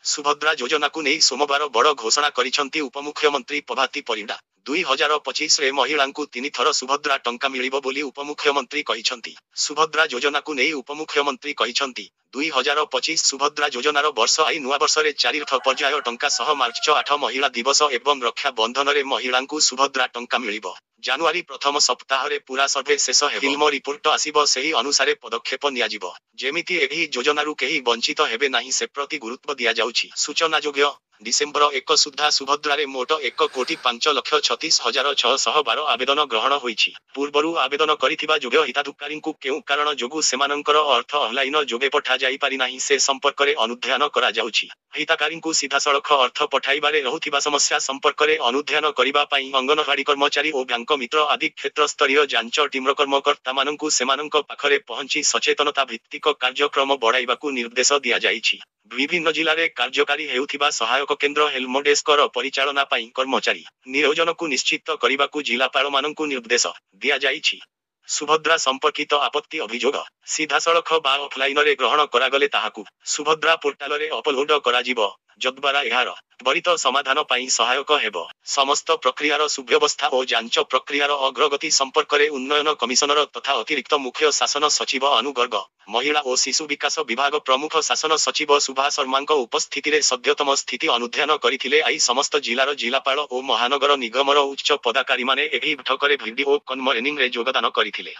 ସୁଭଦ୍ରା ଯୋଜନାକୁ ନେଇ ସୋମବାର ବଡ଼ ଘୋଷଣା କରିଛନ୍ତି ଉପମୁଖ୍ୟମନ୍ତ୍ରୀ ପ୍ରଭାତୀ ପରିଡ଼ା। 2025ରେ ମହିଳାଙ୍କୁ 3 ଥର ସୁଭଦ୍ରା ଟଙ୍କା ମିଳିବ ବୋଲି ଉପମୁଖ୍ୟମନ୍ତ୍ରୀ କହିଛନ୍ତି। ସୁଭଦ୍ରା ଯୋଜନାକୁ ନେଇ ଉପମୁଖ୍ୟମନ୍ତ୍ରୀ କହିଛନ୍ତି, 2025 ସୁଭଦ୍ରା ଯୋଜନାର ବର୍ଷ ଆଇ ନୂଆବର୍ଷରେ 4ଥ ପର୍ଯ୍ୟାୟ ଟଙ୍କା ସହ ମାର୍ଚ୍ଚ 8 ମହିଳା ଦିବସ ଏବଂ ରକ୍ଷା ବନ୍ଧନରେ ମହିଳାଙ୍କୁ ସୁଭଦ୍ରା ଟଙ୍କା ମିଳିବ। ଜାନୁଆରୀ ପ୍ରଥମ ସପ୍ତାହରେ ପୁରା ସର୍ଭେ ଶେଷ ହେବ। ଫିଲ୍ମ ରିପୋର୍ଟ ଆସିବ, ସେହି ଅନୁସାରେ ପଦକ୍ଷେପ ନିଆଯିବ। ଯେମିତି ଏହି ଯୋଜନାରୁ କେହି ବଞ୍ଚିତ ହେବେ ନାହିଁ ସେ ପ୍ରତି ଗୁରୁତ୍ୱ ଦିଆଯାଉଛି। ସୂଚନାଯୋଗ୍ୟ, ଡିସେମ୍ବର 1 ସୁଦ୍ଧା ସୁଭଦ୍ରାରେ ମୋଟ 1,05,36,612 ଆବେଦନ ଗ୍ରହଣ ହୋଇଛି। ପୂର୍ବରୁ ଆବେଦନ କରିଥିବା ଯୋଗ୍ୟ ହିତାଧିକାରୀଙ୍କୁ କେଉଁ କାରଣ ଯୋଗୁଁ ସେମାନଙ୍କର ଅର୍ଥ ଅନଲାଇନ ଯୋଗେ ପଠାଯାଇପାରିନାହିଁ ସେ ସମ୍ପର୍କରେ ଅନୁଧ୍ୟାନ କରାଯାଉଛି। ହିତାଧିକାରୀଙ୍କୁ ସିଧାସଳଖ ଅର୍ଥ ପଠାଇବାରେ ରହୁଥିବା ସମସ୍ୟା ସମ୍ପର୍କରେ ଅନୁଧ୍ୟାନ କରିବା ପାଇଁ ଅଙ୍ଗନବାଡ଼ି କର୍ମଚାରୀ ଓ ବ୍ୟାଙ୍କ ମିତ୍ର ଆଦି କ୍ଷେତ୍ରସ୍ତରୀୟ ଯାଞ୍ଚ ଟିମ୍ର କର୍ମକର୍ତ୍ତାମାନଙ୍କୁ ସେମାନଙ୍କ ପାଖରେ ପହଞ୍ଚି ସଚେତନତା ଭିତ୍ତିକ କାର୍ଯ୍ୟକ୍ରମ ବଢ଼ାଇବାକୁ ନିର୍ଦ୍ଦେଶ ଦିଆଯାଇଛି। ବିଭିନ୍ନ ଜିଲ୍ଲାରେ କାର୍ଯ୍ୟକାରୀ ହେଉଥିବା ସହାୟକ କେନ୍ଦ୍ର ହେଲ୍ପଡେସ୍କର ପରିଚାଳନା ପାଇଁ କର୍ମଚାରୀ ନିୟୋଜନକୁ ନିଶ୍ଚିତ କରିବାକୁ ଜିଲ୍ଲାପାଳମାନଙ୍କୁ ନିର୍ଦ୍ଦେଶ ଦିଆଯାଇଛି। ସୁଭଦ୍ରା ସମ୍ପର୍କିତ ଆପତ୍ତି ଅଭିଯୋଗ ସିଧାସଳଖ ବା ଅଫଲାଇନରେ ଗ୍ରହଣ କରାଗଲେ ତାହାକୁ ସୁଭଦ୍ରା ପୋର୍ଟାଲରେ ଅପଲୋଡ କରାଯିବ, ଯଦ୍ୱାରା ଏହାର ତ୍ୱରିତ ସମାଧାନ ପାଇଁ ସହାୟକ ହେବ। ସମସ୍ତ ପ୍ରକ୍ରିୟାର ସୁବ୍ୟବସ୍ଥା ଓ ଯାଞ୍ଚ ପ୍ରକ୍ରିୟାର ଅଗ୍ରଗତି ସମ୍ପର୍କରେ ଉନ୍ନୟନ କମିଶନର ତଥା ଅତିରିକ୍ତ ମୁଖ୍ୟ ଶାସନ ସଚିବ ଅନୁ ଗର୍ଗ, ମହିଳା ଓ ଶିଶୁ ବିକାଶ ବିଭାଗ ପ୍ରମୁଖ ଶାସନ ସଚିବ ସୁଭା ଶର୍ମାଙ୍କ ଉପସ୍ଥିତିରେ ସଦ୍ୟତମ ସ୍ଥିତି ଅନୁଧ୍ୟାନ କରିଥିଲେ। ଆଇ ସମସ୍ତ ଜିଲ୍ଲାର ଜିଲ୍ଲାପାଳ ଓ ମହାନଗର ନିଗମର ଉଚ୍ଚ ପଦାଧିକାରୀମାନେ ଏହି ବୈଠକରେ ଭିଡିଓ କନ୍ଫରେନ୍ସିଂରେ ଯୋଗଦାନ କରିଥିଲେ।